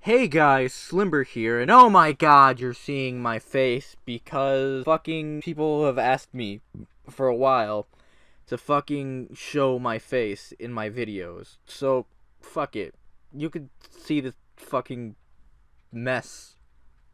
Hey guys, Slimber here, and oh my god, you're seeing my face because fucking people have asked me for a while to fucking show my face in my videos. So, fuck it. You could see this fucking mess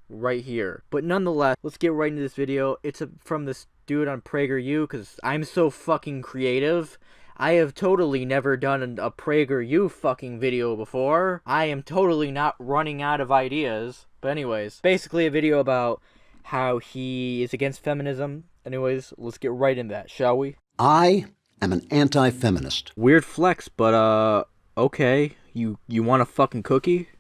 right here. But nonetheless, let's get right into this video. It's from this dude on PragerU, because I'm so fucking creative. I have totally never done a PragerU fucking video before. I am totally not running out of ideas. But anyways, basically a video about how he is against feminism. Anyways, let's get right into that, shall we? I am an anti-feminist. Weird flex, but okay. You want a fucking cookie?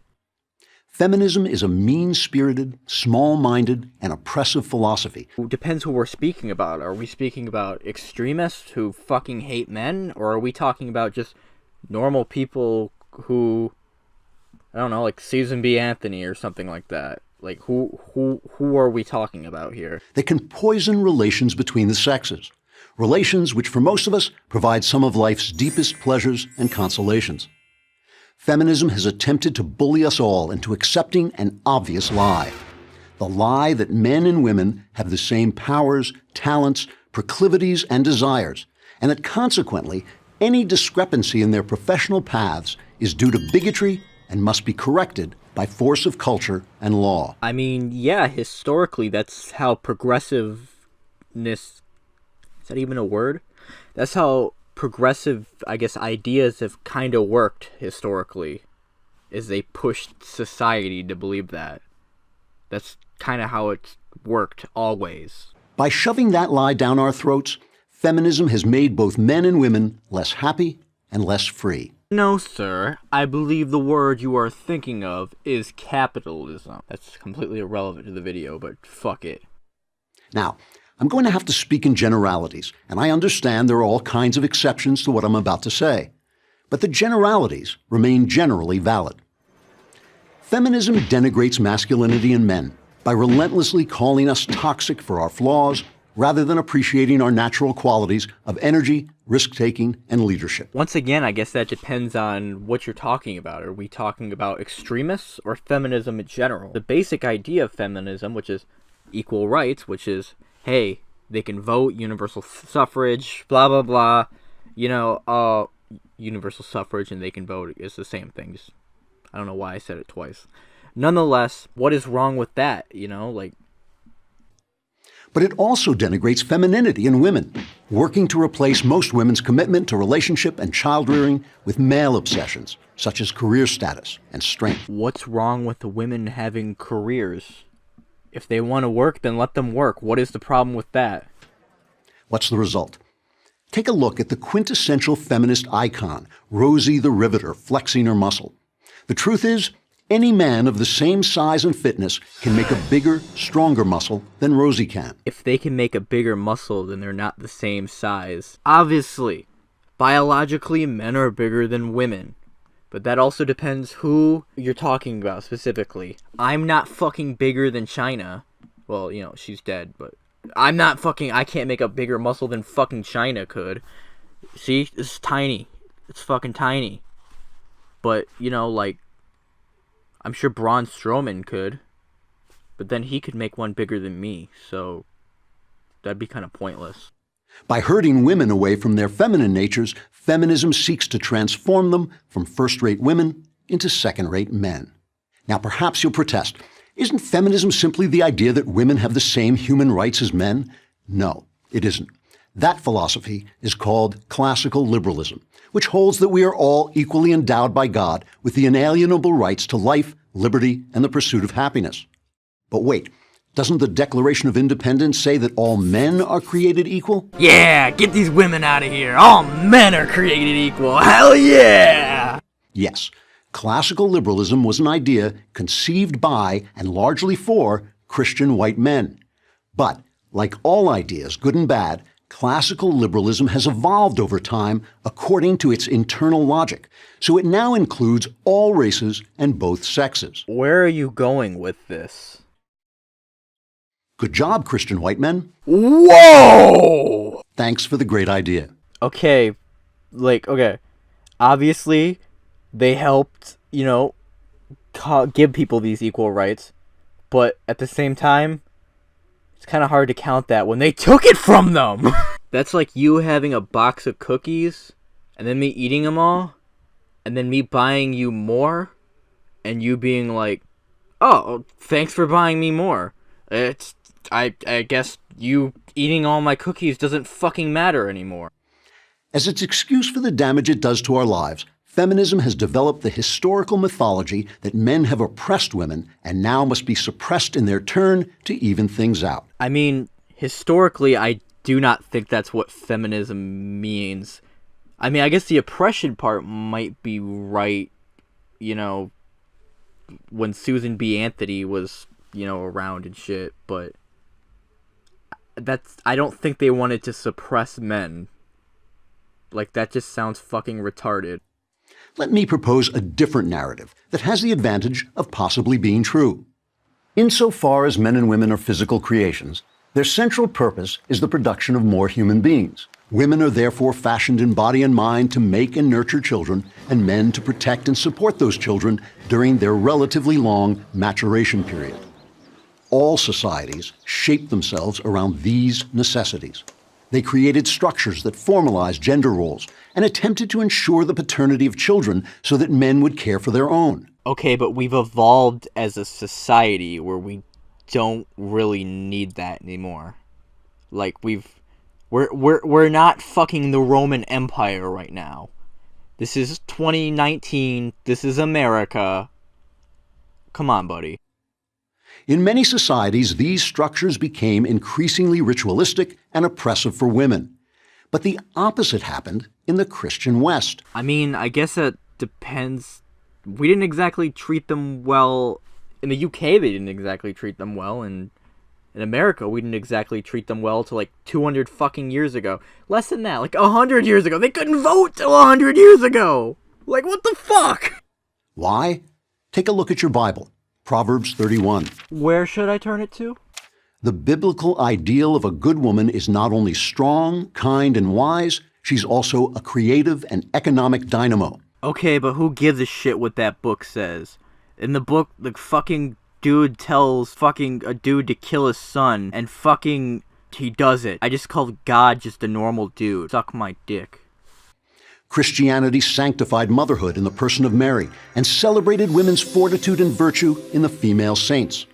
Feminism is a mean-spirited, small-minded, and oppressive philosophy. Depends who we're speaking about. Are we speaking about extremists who fucking hate men? Or are we talking about just normal people who, I don't know, like Susan B. Anthony or something like that? Like, who are we talking about here? They can poison relations between the sexes. Relations which, for most of us, provide some of life's deepest pleasures and consolations. Feminism has attempted to bully us all into accepting an obvious lie. The lie that men and women have the same powers, talents, proclivities, and desires, and that consequently, any discrepancy in their professional paths is due to bigotry and must be corrected by force of culture and law. I mean, yeah, historically, that's how progressiveness, is that even a word? That's how progressive, I guess, ideas have kind of worked historically, is they pushed society to believe that. That's kind of how it's worked always. By shoving that lie down our throats, feminism has made both men and women less happy and less free. No, sir. I believe the word you are thinking of is capitalism. That's completely irrelevant to the video, but fuck it. Now, I'm going to have to speak in generalities, and I understand there are all kinds of exceptions to what I'm about to say. But the generalities remain generally valid. Feminism denigrates masculinity in men by relentlessly calling us toxic for our flaws, rather than appreciating our natural qualities of energy, risk-taking, and leadership. Once again, I guess that depends on what you're talking about. Are we talking about extremists or feminism in general? The basic idea of feminism, which is equal rights, which is, hey, they can vote, universal suffrage, blah, blah, blah. You know, universal suffrage and they can vote is the same thing. Just, I don't know why I said it twice. Nonetheless, what is wrong with that, you know, like... But it also denigrates femininity in women, working to replace most women's commitment to relationship and child-rearing with male obsessions, such as career status and strength. What's wrong with the women having careers? If they want to work, then let them work. What is the problem with that? What's the result? Take a look at the quintessential feminist icon, Rosie the Riveter, flexing her muscle. The truth is, any man of the same size and fitness can make a bigger, stronger muscle than Rosie can. If they can make a bigger muscle, then they're not the same size. Obviously, biologically, men are bigger than women. But that also depends who you're talking about specifically. I'm not fucking bigger than China. Well, you know, she's dead, but I can't make a bigger muscle than fucking China could. See, it's tiny. It's fucking tiny. But, you know, like, I'm sure Braun Strowman could. But then he could make one bigger than me, so that'd be kind of pointless. By herding women away from their feminine natures, feminism seeks to transform them from first-rate women into second-rate men. Now, perhaps you'll protest. Isn't feminism simply the idea that women have the same human rights as men? No, it isn't. That philosophy is called classical liberalism, which holds that we are all equally endowed by God with the inalienable rights to life, liberty, and the pursuit of happiness. But wait. Doesn't the Declaration of Independence say that all men are created equal? Yeah, get these women out of here. All men are created equal. Hell yeah! Yes, classical liberalism was an idea conceived by and largely for Christian white men. But, like all ideas, good and bad, classical liberalism has evolved over time according to its internal logic, so it now includes all races and both sexes. Where are you going with this? Good job, Christian white men. Whoa! Thanks for the great idea. Okay, obviously, they helped, give people these equal rights, but at the same time, it's kind of hard to count that when they took it from them. That's like you having a box of cookies, and then me eating them all, and then me buying you more, and you being like, oh, thanks for buying me more. I guess you eating all my cookies doesn't fucking matter anymore. As its excuse for the damage it does to our lives, feminism has developed the historical mythology that men have oppressed women and now must be suppressed in their turn to even things out. I mean, historically, I do not think that's what feminism means. I mean, I guess the oppression part might be right, you know, when Susan B. Anthony was, you know, around and shit, but I don't think they wanted to suppress men. Like, that just sounds fucking retarded. Let me propose a different narrative that has the advantage of possibly being true. Insofar as men and women are physical creations, their central purpose is the production of more human beings. Women are therefore fashioned in body and mind to make and nurture children, and men to protect and support those children during their relatively long maturation period. All societies shape themselves around these necessities. They created structures that formalized gender roles and attempted to ensure the paternity of children so that men would care for their own. Okay, but we've evolved as a society where we don't really need that anymore. Like, we're not fucking the Roman Empire right now. This is 2019. This is America. Come on, buddy. In many societies, these structures became increasingly ritualistic and oppressive for women. But the opposite happened in the Christian West. I mean, I guess it depends. We didn't exactly treat them well. In the UK, they didn't exactly treat them well, and in America, we didn't exactly treat them well till like 200 fucking years ago. Less than that, like 100 years ago. They couldn't vote till 100 years ago. Like, what the fuck? Why? Take a look at your Bible. Proverbs 31. Where should I turn it to? The biblical ideal of a good woman is not only strong, kind, and wise, she's also a creative and economic dynamo. Okay, but who gives a shit what that book says? In the book, the fucking dude tells fucking a dude to kill his son, and fucking he does it. I just called God just a normal dude. Suck my dick. Christianity sanctified motherhood in the person of Mary and celebrated women's fortitude and virtue in the female saints.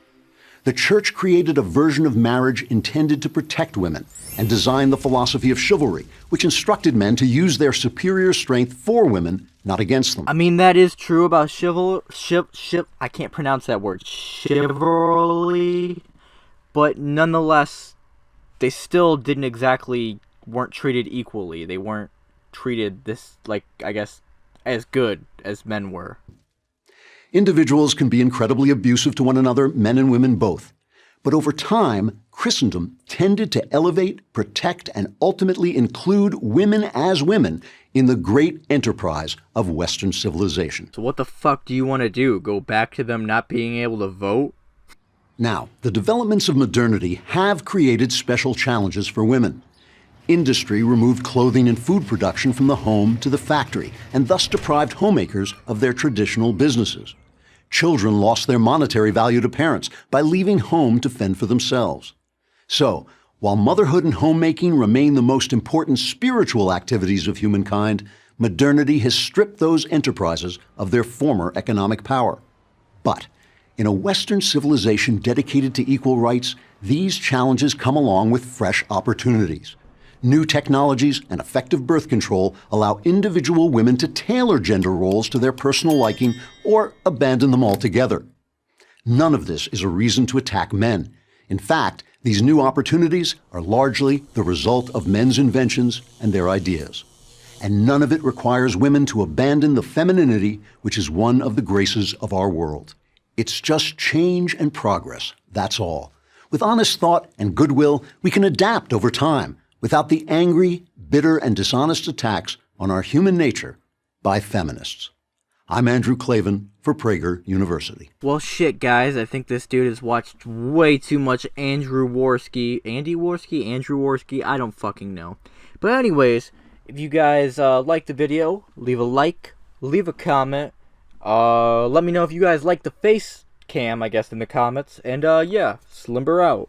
The Church created a version of marriage intended to protect women and designed the philosophy of chivalry, which instructed men to use their superior strength for women, not against them. I mean, that is true about I can't pronounce that word. Chivalry. But nonetheless, they still weren't treated equally. They weren't treated this, like, I guess, as good as men were. Individuals can be incredibly abusive to one another, men and women both. But over time, Christendom tended to elevate, protect, and ultimately include women as women in the great enterprise of Western civilization. So what the fuck do you want to do? Go back to them not being able to vote? Now, the developments of modernity have created special challenges for women. Industry removed clothing and food production from the home to the factory, and thus deprived homemakers of their traditional businesses. Children lost their monetary value to parents by leaving home to fend for themselves. So, while motherhood and homemaking remain the most important spiritual activities of humankind, modernity has stripped those enterprises of their former economic power. But, in a Western civilization dedicated to equal rights, these challenges come along with fresh opportunities. New technologies and effective birth control allow individual women to tailor gender roles to their personal liking or abandon them altogether. None of this is a reason to attack men. In fact, these new opportunities are largely the result of men's inventions and their ideas. And none of it requires women to abandon the femininity which is one of the graces of our world. It's just change and progress, that's all. With honest thought and goodwill, we can adapt over time, without the angry, bitter, and dishonest attacks on our human nature by feminists. I'm Andrew Klavan for Prager University. Well, shit, guys. I think this dude has watched way too much Andrew Worski. Andrew Worski? I don't fucking know. But anyways, if you guys like the video, leave a like, leave a comment. Let me know if you guys like the face cam, I guess, in the comments. And, yeah, Slimber out.